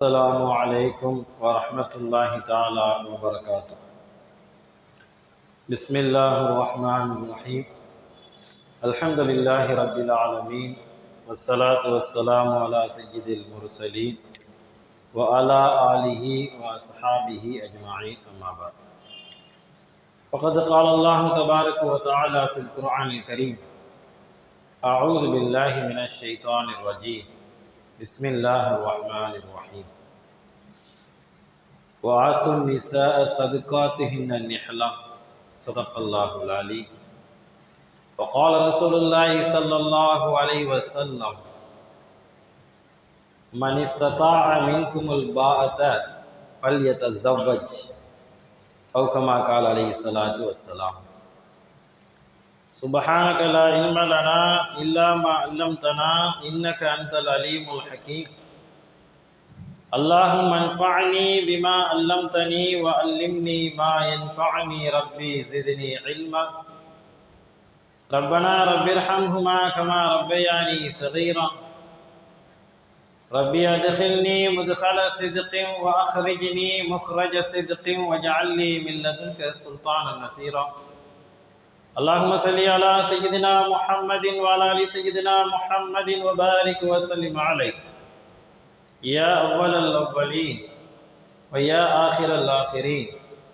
السلام عليكم ورحمة الله تعالى وبركاته. بسم الله الرحمن الرحيم. الحمد لله رب العالمين، والصلاة والسلام على سيد المرسلين وعلى آله وأصحابه أجمعين، أما بعد. فقد قال الله تبارك وتعالى في القرآن الكريم: أعوذ بالله من الشيطان الرجيم، بسم الله الرحمن الرحيم. وآتوا النساء صدقاتهن النحلة، صدق الله العلي. وقال رسول الله صلى الله عليه وسلم: من استطاع منكم الباءة فليتزوج، أو كما قال عليه الصلاة والسلام. سبحانك لا علم لنا إلا ما علمتنا إنك أنت العليم الحكيم. اللهم انفعني بما علمتني وعلمني ما ينفعني، ربي زدني علما. ربنا رب ارحمهما كما ربياني صغيرا. ربي ادخلني مدخل صدق واخرجني مخرج صدق واجعل لي من لدنك سلطانا نصيرا. اللهم صل على سيدنا محمد وعلى ال سيدنا محمد وبارك وسلم عليه، يا أول الأولين ويا آخر الآخرين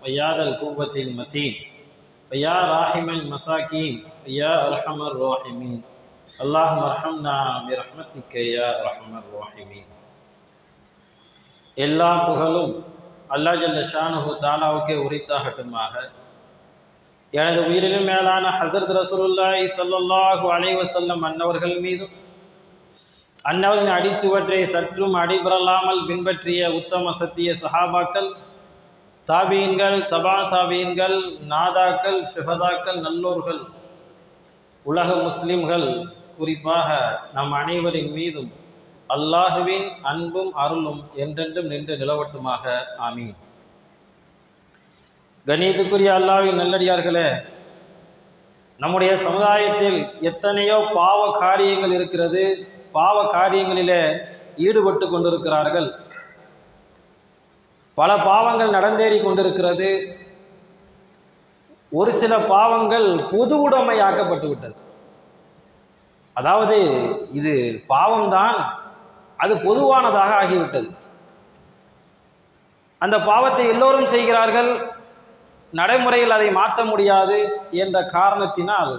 ويا ذا القوة المتين ويا راحم المساكين يا أرحم الراحمين. اللهم ارحمنا برحمتك يا أرحم الراحمين. எல்லா புகழும் அல்லாஹ் ஜல்ல ஷானஹு தஆலாவுக்கே உரித்தாகட்டுமாக. எனது உயிரிலும் மேலான ஹஸரத் ரசூலுல்லாஹி ஸல்லல்லாஹு அலைஹி வஸல்லம் அன்னவர்கள் மீதும் அன்னவரின் அடிச்சுவற்றை சற்றும் அடிபெறலாமல் பின்பற்றிய உத்தம சத்திய சஹாபாக்கள், தாபீன்கள், தபா தாபீன்கள், நாதாக்கள், ஷுஹதாக்கள், நல்லோர்கள், உலக முஸ்லிம்கள், குறிப்பாக நம் அனைவரின் மீதும் அல்லாஹுவின் அன்பும் அருளும் என்றென்றும் நின்று நிலவட்டுமாக. ஆமீன். கண்ணியத்துக்குரிய அல்லாஹ்வின் நல்லடியார்களே, நம்முடைய சமுதாயத்தில் எத்தனையோ பாவ காரியங்கள் இருக்கிறது. பாவ காரியங்களிலே ஈடுபட்டு கொண்டிருக்கிறார்கள். பல பாவங்கள் நடந்தேறி கொண்டிருக்கிறது. ஒரு சில பாவங்கள் பொது உடைமையாக்கப்பட்டு விட்டது. அதாவது இது பாவம்தான், அது பொதுவானதாக ஆகிவிட்டது. அந்த பாவத்தை எல்லோரும் செய்கிறார்கள், நடைமுறையில் அதை மாற்ற முடியாது என்ற காரணத்தினால்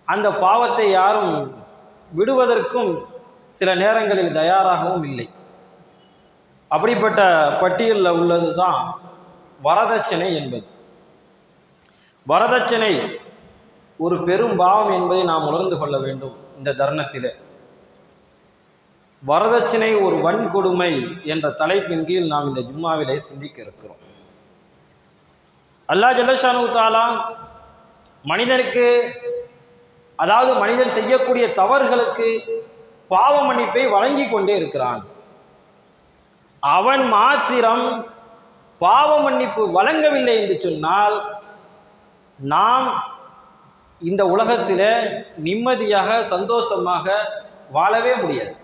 அந்த பாவத்தை யாரும் விடுவதற்கும் சில நேரங்களில் தயாராகவும் இல்லை. அப்படிப்பட்ட பட்டியலில் உள்ளது தான் வரதட்சணை என்பது. வரதட்சணை ஒரு பெரும் பாவம் என்பதை நாம் உணர்ந்து கொள்ள வேண்டும். இந்த தருணத்தில் வரதட்சணை ஒரு வன்கொடுமை என்ற தலைப்பின் கீழ் நாம் இந்த ஜும்மாவிலே சிந்திக்க இருக்கிறோம். அல்லாஹ் ஜல்ல ஷானஹு தஆலா மனிதனுக்கு, அதாவது மனிதன் செய்யக்கூடிய தவறுகளுக்கு பாவ மன்னிப்பை வழங்கி கொண்டே இருக்கிறான். அவன் மாத்திரம் பாவ மன்னிப்பு வழங்கவில்லை என்று சொன்னால் நாம் இந்த உலகத்தில் நிம்மதியாக சந்தோஷமாக வாழவே முடியாது.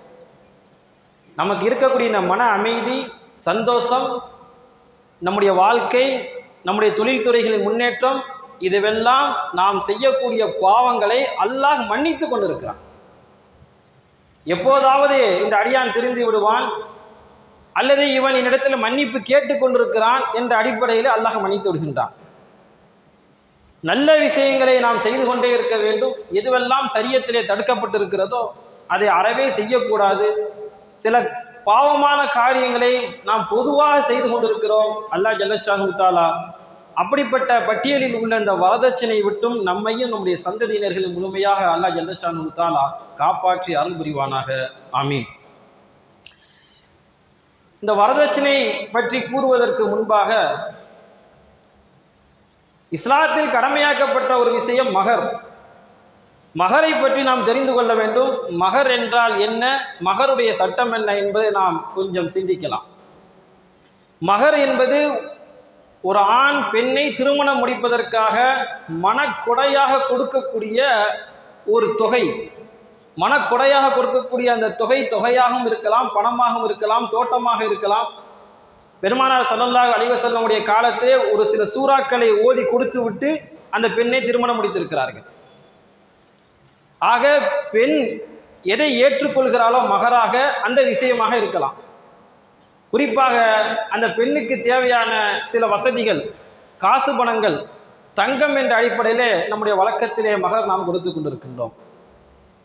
நமக்கு இருக்கக்கூடிய இந்த மன அமைதி, சந்தோஷம், நம்முடைய வாழ்க்கை, நம்முடைய தொழில்துறைகளின் முன்னேற்றம், இதுவெல்லாம் நாம் செய்யக்கூடிய பாவங்களை அல்லாஹ் மன்னித்து கொண்டிருக்கிறான். எப்போதாவது இந்த அடியான் திரிந்து விடுவான், அல்லது இவன் என்னிடத்தில் மன்னிப்பு கேட்டுக் கொண்டிருக்கிறான் என்ற அடிப்படையில் அல்லாஹ் மன்னித்து விடுகின்றான். நல்ல விஷயங்களை நாம் செய்து கொண்டே இருக்க வேண்டும். எதுவெல்லாம் சரியத்திலே தடுக்கப்பட்டிருக்கிறதோ அதை அறவே செய்யக்கூடாது. சில பாவமான காரியங்களை நாம் பொதுவாக செய்து கொண்டிருக்கிறோம். அல்லாஹ் ஜல்ல ஷானஹு தஆலா அப்படிப்பட்ட பட்டியலில் உள்ள இந்த வரதட்சணை விட்டும் நம்மையும் நம்முடைய சந்ததியினர்களை முழுமையாக அல்லாஹ் ஜல்ல ஷானஹு தஆலா காப்பாற்றி அருள் புரிவானாக. ஆமீன். இந்த வரதட்சணை பற்றி கூறுவதற்கு முன்பாக இஸ்லாத்தில் கடமையாக்கப்பட்ட ஒரு விஷயம் மகர். மகரை பற்றி நாம் தெரிந்து கொள்ள வேண்டும். மகர் என்றால் என்ன, மகருடைய சட்டம் என்ன என்பதை நாம் கொஞ்சம் சிந்திக்கலாம். மகர் என்பது ஒரு ஆண் பெண்ணை திருமணம் முடிப்பதற்காக மனக்கொடையாக கொடுக்கக்கூடிய ஒரு தொகை. மனக்கொடையாக கொடுக்கக்கூடிய அந்த தொகையாகவும் இருக்கலாம், பணமாகவும் இருக்கலாம், தோட்டமாக இருக்கலாம். பெருமானார் ஸல்லல்லாஹு அலைஹி வஸல்லமுடைய காலத்திலே ஒரு சில சூறாக்களை ஓதி கொடுத்து விட்டு அந்த பெண்ணை திருமணம் முடித்திருக்கிறார்கள். ஆக பெண் எதை ஏற்றுக்கொள்கிறாளோ மகராக அந்த விஷயமாக இருக்கலாம். குறிப்பாக அந்த பெண்ணுக்கு தேவையான சில வசதிகள், காசு பணங்கள், தங்கம் என்ற அடிப்படையிலே நம்முடைய வழக்கத்திலே மகர் நாம் கொடுத்து கொண்டிருக்கின்றோம்.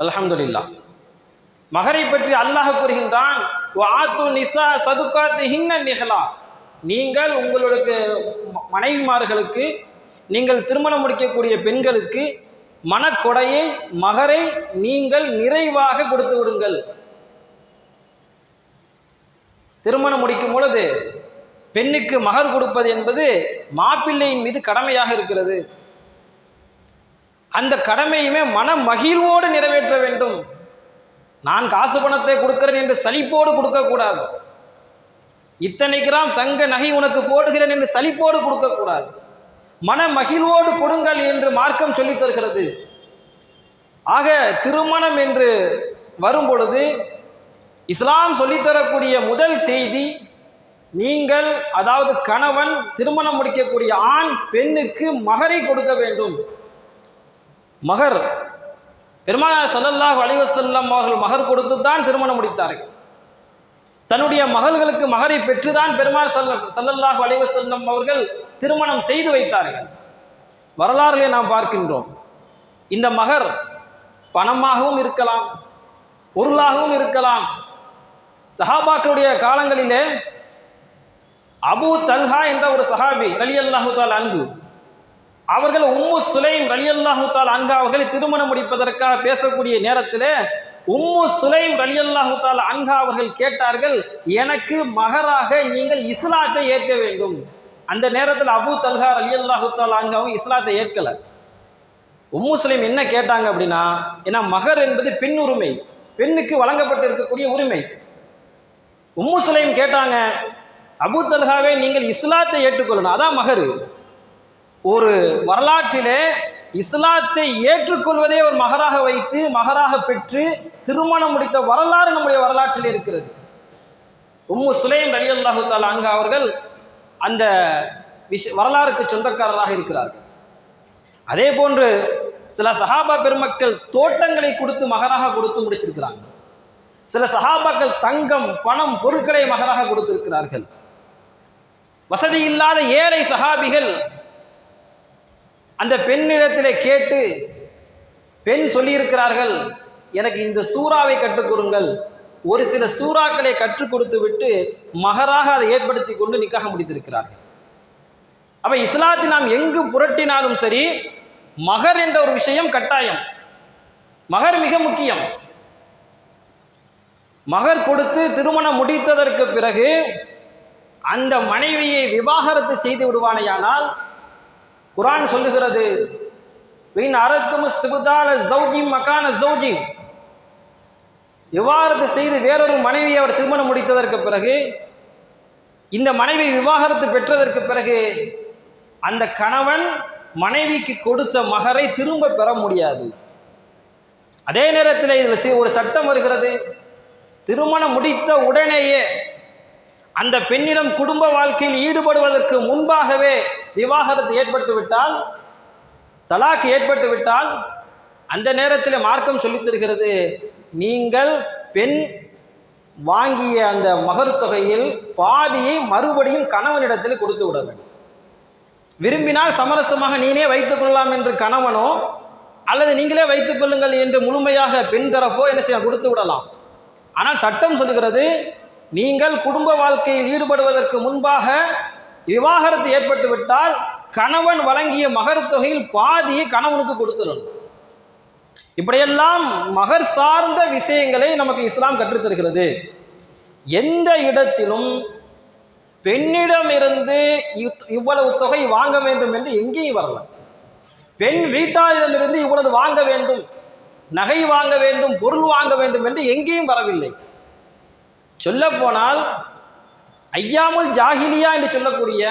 அல்ஹம்துலில்லாஹ். மகரை பற்றி அல்லாஹ் கூறுகின்றான், நீங்கள் உங்களுக்கு மனைவிமார்களுக்கு, நீங்கள் திருமணம் முடிக்கக்கூடிய பெண்களுக்கு மனக்கொடையை, மகரை நீங்கள் நிறைவாக கொடுத்து விடுங்கள். திருமணம் முடிக்கும் பொழுது பெண்ணுக்கு மகர் கொடுப்பது என்பது மாப்பிள்ளையின் மீது கடமையாக இருக்கிறது. அந்த கடமையுமே மன மகிழ்வோடு நிறைவேற்ற வேண்டும். நான் காசு பணத்தை கொடுக்கிறேன் என்று சலிப்போடு கொடுக்கக்கூடாது. இத்தனை கிராம் தங்க நகை உனக்கு போடுகிறேன் என்று சலிப்போடு கொடுக்கக்கூடாது. மன மகிழ்வோடு கொடுங்கள் என்று மார்க்கம் சொல்லித் தருகிறது. ஆக திருமணம் என்று வரும் பொழுது இஸ்லாம் சொல்லித்தரக்கூடிய முதல் செய்தி, நீங்கள் அதாவது கணவன் திருமணம் முடிக்கக்கூடிய ஆண் பெண்ணுக்கு மகரை கொடுக்க வேண்டும். மகர் பெருமானார் ஸல்லல்லாஹு அலைஹி வஸல்லம் அவர்கள் மகர் கொடுத்து தான் திருமணம் முடித்தார்கள். தன்னுடைய மகள்களுக்கு மகரை பெற்றுதான் பெருமானார் ஸல்லல்லாஹு அலைஹி வஸல்லம் அவர்கள் திருமணம் செய்து வைத்தார்கள். வரலாறுகளை நாம் பார்க்கின்றோம். இந்த மகர் பணமாகவும் இருக்கலாம், பொருளாகவும் இருக்கலாம். சஹாபாக்களுடைய காலங்களிலே அபூ தல்ஹா என்ற ஒரு சஹாபி ரலியல்லாஹு தஆலா அன்ஹு, அவர்கள் உம்மு சுலைம் ரலியல்லாஹு தஆலா அன்ஹா அவர்களை திருமணம் முடிப்பதற்காக பேசக்கூடிய நேரத்திலே உம்மு சுலைம் ரலியல்லாஹு தஆலா அன்ஹா அவர்கள் கேட்டார்கள், எனக்கு மகராக நீங்கள் இஸ்லாத்தை ஏற்க வேண்டும். அந்த நேரத்தில் அபூ தல்ஹா ரலியல்லாஹு தஆலா அன்ஹாவும் இஸ்லாத்தை ஏற்கல. உம்மு சுலைம் என்ன கேட்டாங்க அப்படின்னா, ஏன்னா மகர் என்பது பெண் உரிமை, பெண்ணுக்கு வழங்கப்பட்டு இருக்கக்கூடிய உரிமை. உம்மு சுலைம் கேட்டாங்க, அபூ தல்ஹாவே நீங்கள் இஸ்லாத்தை ஏற்றுக்கொள்ளணும், அதான் மகரு. ஒரு வரலாற்றிலே இஸ்லாத்தை ஏற்றுக்கொள்வதே ஒரு மகராக வைத்து மகராக பெற்று திருமணம் முடித்த வரலாறு நம்முடைய வரலாற்றிலே இருக்கிறது. உம்மு சுலைம் ரலியல்லாஹு தஆலா அன்ஹா அவர்கள் அந்த வரலாறுக்கு சொந்தக்காரராக இருக்கிறார்கள். அதே போன்று சில சஹாபா பெருமக்கள் தோட்டங்களை கொடுத்து மகராக கொடுத்து முடிச்சிருக்கிறாங்க. சில சஹாபாக்கள் தங்கம், பணம், பொருட்களை மகராக கொடுத்திருக்கிறார்கள். வசதி இல்லாத ஏழை சஹாபிகள் அந்த பெண்ணிடத்திலே கேட்டு, பெண் சொல்லியிருக்கிறார்கள், எனக்கு இந்த சூறாவை கற்றுக் கொடுங்கள். ஒரு சில சூறாக்களை கற்றுக் கொடுத்து விட்டு மகராக அதை ஏற்படுத்தி கொண்டு நிக்காக முடித்திருக்கிறார்கள். அப்ப இஸ்லாத்தை நாம் எங்கு புரட்டினாலும் சரி, மகர் என்ற ஒரு விஷயம் கட்டாயம். மகர் மிக முக்கியம். மகர் கொடுத்து திருமணம் முடித்ததற்கு பிறகு அந்த மனைவியை விவாகரத்து செய்து விடுவானேயானால், குர்ஆன் சொல்லுகிறது, விவாகரத்து செய்து வேறொரு மனைவியை அவர் திருமணம் முடித்ததற்கு பிறகு, இந்த மனைவி விவாகரத்து பெற்றதற்கு பிறகு அந்த கணவன் மனைவிக்கு கொடுத்த மகரை திரும்ப பெற முடியாது. அதே நேரத்தில் இதில் ஒரு சட்டம் வருகிறது, திருமணம் முடித்த உடனேயே அந்த பெண்ணிடம் குடும்ப வாழ்க்கையில் ஈடுபடுவதற்கு முன்பாகவே விவாகரத்து ஏற்பட்டு விட்டால், தலாக் ஏற்பட்டு விட்டால், அந்த நேரத்தில் மார்க்கம் சொல்லித் தருகிறது, நீங்கள் பெண் வாங்கிய அந்த மகர் தொகையில் பாதியை மறுபடியும் கணவனிடத்தில் கொடுத்து விட வேண்டும். விரும்பினால் சமரசமாக நீனே வைத்துக் கொள்ளலாம் என்று கணவனோ, அல்லது நீங்களே வைத்துக் கொள்ளுங்கள் என்று முழுமையாக பெண் தரப்போ என்ன செய்ய கொடுத்து விடலாம். ஆனால் சட்டம் சொல்லுகிறது, நீங்கள் குடும்ப வாழ்க்கையில் ஈடுபடுவதற்கு முன்பாக விவாகரத்து ஏற்பட்டு விட்டால் கணவன் வழங்கிய மகர் தொகையில் பாதியை கணவனுக்கு கொடுத்துடணும். இப்படியெல்லாம் மகர் சார்ந்த விஷயங்களை நமக்கு இஸ்லாம் கற்றுத்தருகிறது. எந்த இடத்திலும் பெண்ணிடமிருந்து இவ்வளவு தொகை வாங்க வேண்டும் என்று எங்கேயும் வரல. பெண் வீட்டாரிடமிருந்து இவ்வளவு வாங்க வேண்டும், நகை வாங்க வேண்டும், பொருள் வாங்க வேண்டும் என்று எங்கேயும் வரவில்லை. சொல்ல போனால் ஐயாமுல் ஜாஹிலியா என்று சொல்லக்கூடிய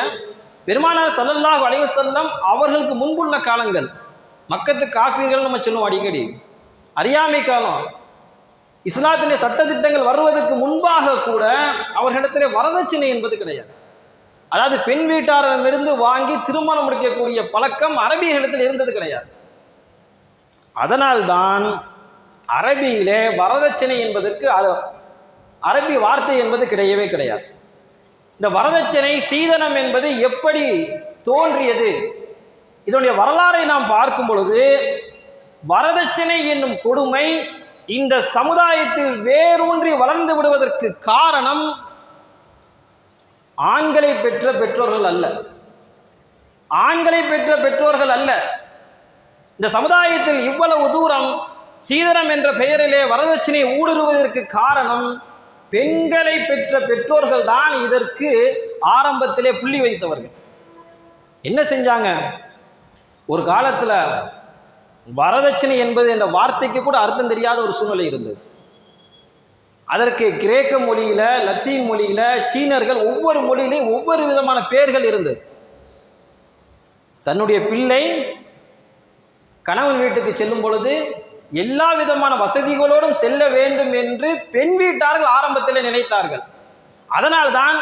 பெருமானார் ஸல்லல்லாஹு அலைஹி வஸல்லம் அவர்களுக்கு முன்புள்ள காலங்கள், மக்கத்து காஃபிர்கள் நம்ம சொல்லுவோம் அடிக்கடி, அறியாமை காலம், இஸ்லாத்திலே சட்டத்திட்டங்கள் வருவதற்கு முன்பாக கூட அவர்களிடத்திலே வரதட்சணை என்பது கிடையாது. அதாவது பெண் வீட்டாரிடமிருந்து வாங்கி திருமணம் முடிக்கக்கூடிய பழக்கம் அரபியர்களிடத்தில் இருந்தது கிடையாது. அதனால்தான் அரபியிலே வரதட்சணை என்பதற்கு அரபி வார்த்தை என்பது கிடையவே கிடையாது. இந்த வரதட்சணை சீதனம் என்பது எப்படி தோன்றியது, இதனுடைய வரலாறை நாம் பார்க்கும் பொழுது வரதட்சணை என்னும் கொடுமை இந்த சமுதாயத்தில் வேரூன்றி வளர்ந்து விடுவதற்கு காரணம் ஆண்களை பெற்ற பெற்றோர்கள் அல்ல, ஆண்களை பெற்ற பெற்றோர்கள் அல்ல. இந்த சமுதாயத்தில் இவ்வளவு தூரம் சீதனம் என்ற பெயரிலே வரதட்சணை ஊடுருவதற்கு காரணம் பெண்களை பெற்ற பெற்றோர்கள் தான் இதற்கு ஆரம்பத்திலே புள்ளி வைத்தவர்கள். என்ன செஞ்சாங்க? ஒரு காலத்தில் வரதட்சணை என்பது என்ற வார்த்தைக்கு கூட அர்த்தம் தெரியாத ஒரு சூழ்நிலை இருந்தது. அதற்கு கிரேக்க மொழியில, லத்தீன் மொழியில, சீனர்கள் ஒவ்வொரு மொழியிலையும் ஒவ்வொரு விதமான பெயர்கள் இருந்தது. தன்னுடைய பிள்ளை கணவன் வீட்டுக்கு செல்லும் பொழுது எல்லா விதமான வசதிகளோடும் செல்ல வேண்டும் என்று பெண் வீட்டார்கள் ஆரம்பத்தில் நினைத்தார்கள். அதனால்தான்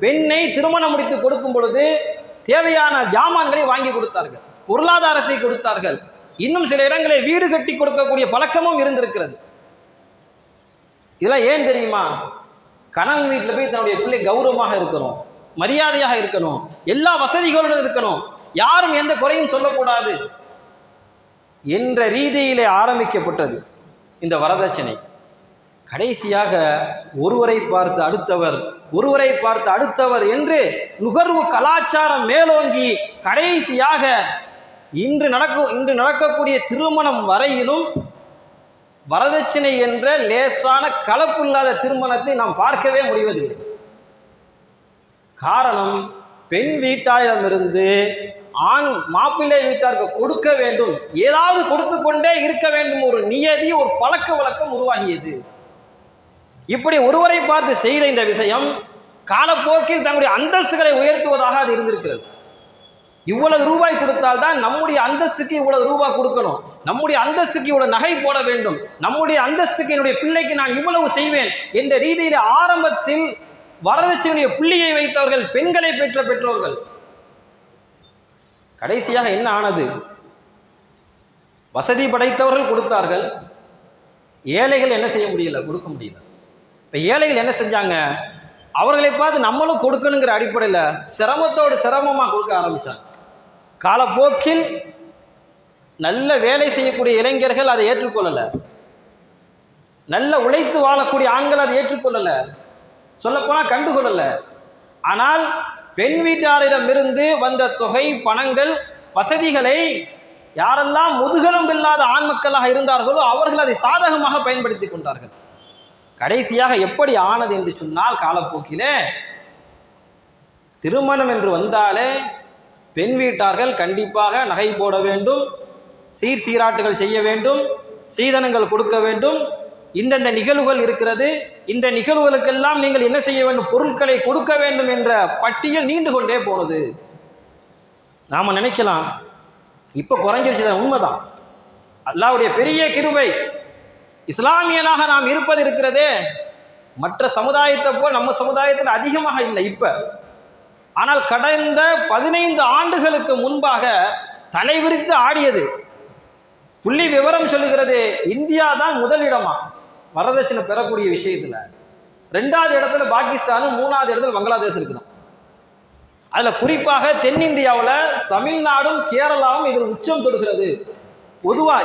பெண்ணை திருமணம் முடித்து கொடுக்கும் பொழுது தேவையான ஜாமான்களை வாங்கி கொடுத்தார்கள், பொருளாதாரத்தை கொடுத்தார்கள். இன்னும் சில இடங்களில் வீடு கட்டி கொடுக்கக்கூடிய பழக்கமும் இருந்திருக்கிறது. இதெல்லாம் ஏன் தெரியுமா? கணவன் வீட்டில் போய் தன்னுடைய பிள்ளை கௌரவமாக இருக்கணும், மரியாதையாக இருக்கணும், எல்லா வசதிகளுடன் இருக்கணும், யாரும் எந்த குறையும் சொல்லக்கூடாது என்ற ரீதியிலே ஆரம்பிக்கப்பட்டது இந்த வரதட்சணை. கடைசியாக ஒருவரை பார்த்து அடுத்தவர், ஒருவரை பார்த்து அடுத்தவர் என்று நுகர்வு கலாச்சாரம் மேலோங்கி கடைசியாக இன்று நடக்கக்கூடிய திருமணம் வரையிலும் வரதட்சணை என்ற லேசான கலப்பில்லாத திருமணத்தை நாம் பார்க்கவே முடிவதில்லை. காரணம், பெண் வீட்டாரிடமிருந்து ஆண் மாப்பிள்ளை வீட்டாருக்கு கொடுக்க வேண்டும், ஏதாவது கொடுத்து கொண்டே இருக்க வேண்டும், ஒரு நியதி, ஒரு பழக்க வழக்கம் உருவாகியது. இப்படி ஒருவரை பார்த்து செய்த இந்த விஷயம் காலப்போக்கில் தங்களுடைய அந்தஸ்துகளை உயர்த்துவதாக அது இருந்திருக்கிறது. இவ்வளவு ரூபாய் கொடுத்தால் தான் நம்முடைய அந்தஸ்துக்கு இவ்வளவு ரூபாய் கொடுக்கணும், நம்முடைய அந்தஸ்துக்கு இவ்வளவு நகை போட வேண்டும், நம்முடைய அந்தஸ்துக்கு என்னுடைய பிள்ளைக்கு நான் இவ்வளவு செய்வேன் என்ற ரீதியில் ஆரம்பத்தில் வரதட்சணையுடைய புள்ளியை வைத்தவர்கள் பெண்களை பெற்ற பெற்றோர்கள். கடைசியாக என்ன ஆனது? வசதி படைத்தவர்கள் கொடுத்தார்கள், ஏழைகள் என்ன செய்ய முடியல, கொடுக்க முடியல. இப்ப ஏழைகள் என்ன செஞ்சாங்க? அவர்களை பார்த்து நம்மளும் கொடுக்கணுங்கிற அடிப்படையில் சிரமத்தோடு சிரமமா கொடுக்க ஆரம்பிச்சாங்க. காலப்போக்கில் நல்ல வேலை செய்யக்கூடிய இளைஞர்கள் அதை ஏற்றுக்கொள்ளல, நல்ல உழைத்து வாழக்கூடிய ஆண்கள் அதை ஏற்றுக்கொள்ளல, சொல்லப்போனா கண்டுகொள்ளல. ஆனால் பெண் வீட்டாரிடமிருந்து வந்த தொகை, பணங்கள், வசதிகளை யாரெல்லாம் முதுகெலும்பு இல்லாத ஆண் மக்களாக இருந்தார்களோ அவர்கள் அதை சாதகமாக பயன்படுத்தி கொண்டார்கள். கடைசியாக எப்படி ஆனது என்று சொன்னால், காலப்போக்கிலே திருமணம் என்று வந்தாலே பெண் வீட்டார்கள் கண்டிப்பாக நகை போட வேண்டும், சீர்சீராட்டுகள் செய்ய வேண்டும், சீதனங்கள் கொடுக்க வேண்டும், இந்தந்த நிகழ்வுகள் இருக்கிறது, இந்த நிகழ்வுகளுக்கெல்லாம் நீங்கள் என்ன செய்ய வேண்டும், பொருட்களை கொடுக்க வேண்டும் என்ற பட்டியல் நீண்டு கொண்டே போனது. நாம நினைக்கலாம் இப்ப குறைஞ்சிருச்சு, உண்மைதான். அல்லாஹ்வுடைய பெரிய கிருபை, இஸ்லாமியனாக நாம் இருப்பது இருக்கிறதே மற்ற சமுதாயத்தை போல் நம்ம சமுதாயத்தில் அதிகமாக இல்லை இப்ப. ஆனால் கடந்த 15 ஆண்டுகளுக்கு முன்பாக தலைவிரித்து ஆடியது. புள்ளி விவரம் சொல்லுகிறது, இந்தியா தான் முதலிடமா வரதட்சணை பெறக்கூடிய விஷயத்துல. 2வது இடத்துல பாகிஸ்தானும், 3வது இடத்துல பங்களாதேஷ் இருக்குதான். அதுல குறிப்பாக தென்னிந்தியாவில் தமிழ்நாடும் கேரளாவும் இதில் உச்சம் தொடுகிறது. பொதுவா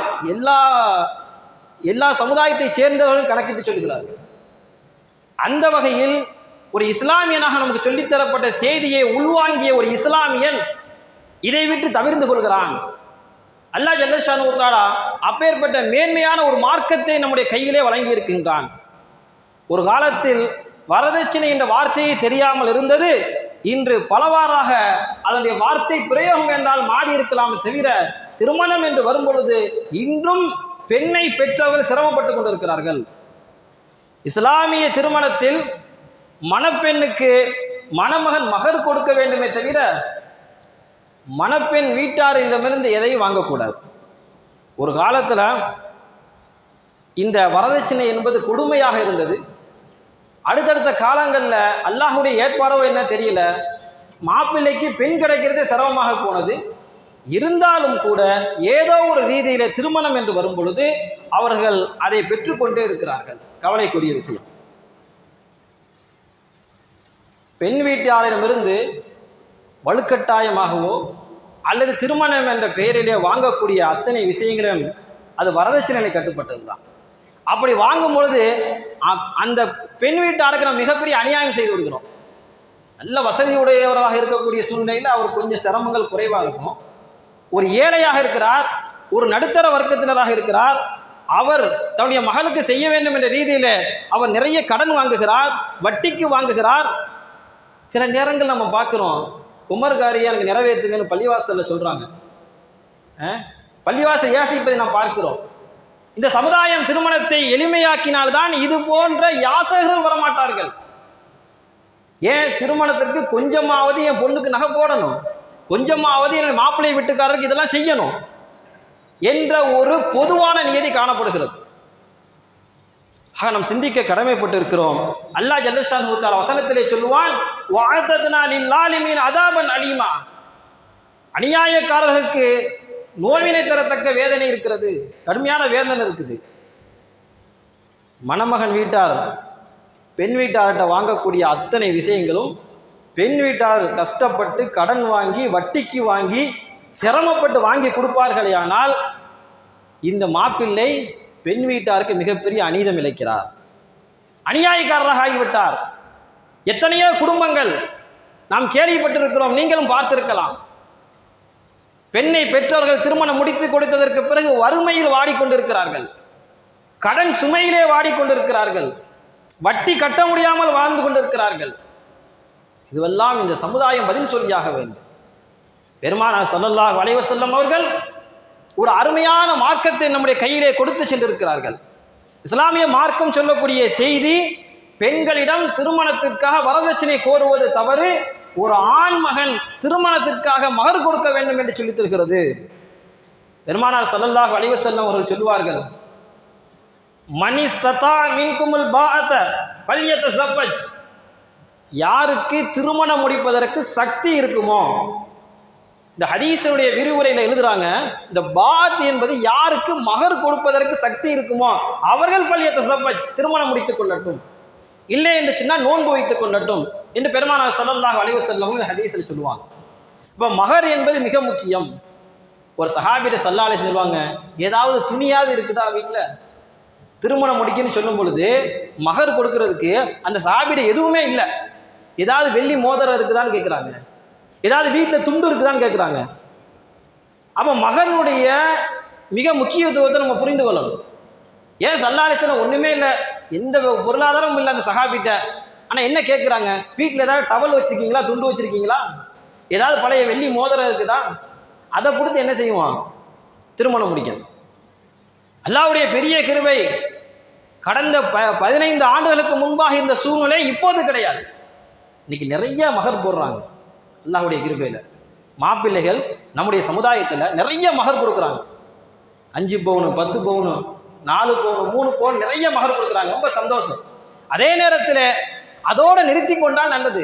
எல்லா சமுதாயத்தை சேர்ந்தவர்களும் கணக்கிட்டு சொல்லுகிறார்கள். அந்த வகையில் ஒரு இஸ்லாமியனாக நமக்கு சொல்லித்தரப்பட்ட செய்தியை உள்வாங்கிய ஒரு இஸ்லாமியன் இதை விட்டு தவிர்ந்து கொள்கிறான். அல்லாஹ் ஜல்ல ஷானு தஆலா அப்பேற்பட்ட மேன்மையான ஒரு மார்க்கத்தை நம்முடைய கையிலே வழங்கி இருக்கின்றான். ஒரு காலத்தில் வரதட்சணை என்ற வார்த்தையை தெரியாமல் இருந்தது, இன்று பலவாறாக அதனுடைய வார்த்தை பிரயோகம் என்றால் மாறி இருக்கலாமே தவிர, திருமணம் என்று வரும் பொழுது இன்றும் பெண்ணை பெற்றவர்கள் சிரமப்பட்டு கொண்டிருக்கிறார்கள். இஸ்லாமிய திருமணத்தில் மணப்பெண்ணுக்கு மணமகன் மகர் கொடுக்க வேண்டுமே தவிர மணப்பெண் வீட்டாரிடமிருந்து எதையும் வாங்கக்கூடாது. ஒரு காலத்தில் இந்த வரதட்சணை என்பது கொடுமையாக இருந்தது. அடுத்தடுத்த காலங்களில் அல்லாஹுடைய ஏற்பாடோ என்ன தெரியல, மாப்பிள்ளைக்கு பெண் கிடைக்கிறதே சிரமமாக போனது. இருந்தாலும் கூட ஏதோ ஒரு ரீதியில திருமணம் என்று வரும் பொழுது அவர்கள் அதை பெற்றுக்கொண்டே இருக்கிறார்கள். கவலைக்குரிய விஷயம். பெண் வீட்டாரிடமிருந்து வலுக்கட்டாயமாகவோ அல்லது திருமணம் என்ற பெயரிலே வாங்கக்கூடிய அத்தனை விஷயங்களும் அது வரதட்சணை கட்டுப்பட்டது தான். அப்படி வாங்கும் பொழுது அந்த பெண் வீட்டாருக்கு நம்ம மிகப்பெரிய அநியாயம் செய்து விடுகிறோம். நல்ல வசதியுடையவராக இருக்கக்கூடிய சூழ்நிலையில் அவர் கொஞ்சம் சிரமங்கள் குறைவாக இருக்கும். ஒரு ஏழையாக இருக்கிறார், ஒரு நடுத்தர வர்க்கத்தினராக இருக்கிறார், அவர் தன்னுடைய மகளுக்கு செய்ய வேண்டும் என்ற ரீதியில் அவர் நிறைய கடன் வாங்குகிறார், வட்டிக்கு வாங்குகிறார். சில நேரங்கள் நம்ம பார்க்குறோம், குமர்காரியை எனக்கு நிறைவேற்றுங்கன்னு பள்ளிவாசலில் சொல்கிறாங்க. பள்ளிவாசல் யாசிப்பதை நாம் பார்க்கிறோம். இந்த சமுதாயம் திருமணத்தை எளிமையாக்கினால்தான் இது போன்ற யாசகர்கள் வரமாட்டார்கள். ஏன் திருமணத்திற்கு கொஞ்சமாவது என் பொண்ணுக்கு நகை போடணும், கொஞ்சமாவது என் மாப்பிள்ளை வீட்டுக்காரருக்கு இதெல்லாம் செய்யணும் என்ற ஒரு பொதுவான நியதி காணப்படுகிறது. நாம் சிந்திக்க கடமைப்பட்டு இருக்கிறோம். அல்லாஹ் ஜல்லஷானஹு தஆலா வசனத்திலே சொல்லுவான், வஅதத்னா லில்லாலிமீன அதாபன் அலீமா, அநியாயக்காரர்களுக்கு நோவினை தரத்தக்க வேதனை இருக்கிறது, கடுமையான வேதனை இருக்குது. மணமகன் வீட்டார் பெண் வீட்டார்கிட்ட வாங்கக்கூடிய அத்தனை விஷயங்களும் பெண் வீட்டார் கஷ்டப்பட்டு கடன் வாங்கி வட்டிக்கு வாங்கி சிரமப்பட்டு வாங்கி கொடுப்பார்களே, ஆனால் இந்த மாப்பிள்ளை பெண் வீட்டாருக்கு மிகப்பெரிய அநீதம் இழைக்கிறார், அநியாயக்காரராக ஆகிவிட்டார். எத்தனையோ குடும்பங்கள் நாம் கேள்விப்பட்டிருக்கிறோம், நீங்களும் பார்த்திருக்கலாம். பெண்ணை பெற்றோர்கள் திருமணம் முடித்து கொடுத்ததற்கு பிறகு வறுமையில் வாடிக்கொண்டிருக்கிறார்கள், கடன் சுமையிலே வாடிக்கொண்டிருக்கிறார்கள், வட்டி கட்ட முடியாமல் வாழ்ந்து கொண்டிருக்கிறார்கள். இதுவெல்லாம் இந்த சமுதாயம் பதில் சொல்லியாக வேண்டும். பெருமானார் ஸல்லல்லாஹு அலைஹி வஸல்லம் அவர்கள் ஒரு அருமையான மார்க்கத்தை நம்முடைய கையிலே கொடுத்து சென்றிருக்கிறார்கள். இஸ்லாமிய மார்க்கம் சொல்லக்கூடிய செய்தி, பெண்களிடம் திருமணத்திற்காக வரதட்சணை கோருவது தவறு, ஒரு ஆண் மகன் திருமணத்திற்காக மகர் கொடுக்க வேண்டும் என்று சொல்லித் தருகிறது. பெருமானார் ஸல்லல்லாஹு அலைஹி வஸல்லம் அவர்கள் சொல்வார்கள், மனிஸ்ததா மின்குமுல் பாஅத ஃபல்யதஸவ்வஜ், யாருக்கு திருமணம் முடிப்பதற்கு சக்தி இருக்குமோ, இந்த ஹதீஸுடைய விரிவுரையில் எழுதுறாங்க, இந்த பாத் என்பது யாருக்கு மகர் கொடுப்பதற்கு சக்தி இருக்குமோ அவர்கள் ஃபல்யதஸவ்வஜ், திருமணம் முடித்துக் கொள்ளட்டும், இல்லை என்று சொன்னால் நோன்பு வைத்துக் கொள்ளட்டும் என்று பெருமானார் ஸல்லல்லாஹு அலைஹி வஸல்லம் இந்த ஹதீஸில் சொல்லுவாங்க. இப்போ மகர் என்பது மிக முக்கியம். ஒரு சஹாபிட்ட ஸல்லல்லாஹு அலைஹி சொல்லுவாங்க, ஏதாவது துணியாவது இருக்குதா வீட்டில் திருமணம் முடிக்கணும்னு சொல்லும் பொழுது மகர் கொடுக்கறதுக்கு அந்த சஹாபிட்ட எதுவுமே இல்லை. ஏதாவது வெள்ளி மோதிரம் இருக்குதான்னு கேட்குறாங்க, ஏதாவது வீட்டில் துண்டு இருக்குதான்னு கேட்குறாங்க. அப்போ மகனுடைய மிக முக்கியத்துவத்தை நம்ம புரிந்து கொள்ளணும். ஏன் ஸல்லல்லாஹு அலைஹி வஸல்லம் ஒன்றுமே இல்லை, எந்த பொருளாதாரமும் இல்லை அந்த சஹாபிட்ட, ஆனால் என்ன கேட்குறாங்க, வீட்டில் ஏதாவது டவல் வச்சுருக்கீங்களா, துண்டு வச்சுருக்கீங்களா, ஏதாவது பழைய வெள்ளி மோதிரம் இருக்குதா, அதை கொடுத்து என்ன செய்வோம், திருமணம் முடிக்கணும். அல்லாஹ்வுடைய பெரிய கிருபை, கடந்த 15 ஆண்டுகளுக்கு முன்பாக இருந்த சூழ்நிலை இப்போது கிடையாது. இன்னைக்கு நிறைய மகர் போடுறாங்க. அல்லாஹ்வுடைய கிருபையில் மாப்பிள்ளைகள் நம்முடைய சமுதாயத்தில் நிறைய மகர் கொடுக்குறாங்க. 5 பவுனு 10 பவுனு 4 பவுனு 3 பவுன் நிறைய மகர் கொடுக்குறாங்க. ரொம்ப சந்தோஷம். அதே நேரத்தில் அதோடு நிறுத்தி கொண்டால் நல்லது.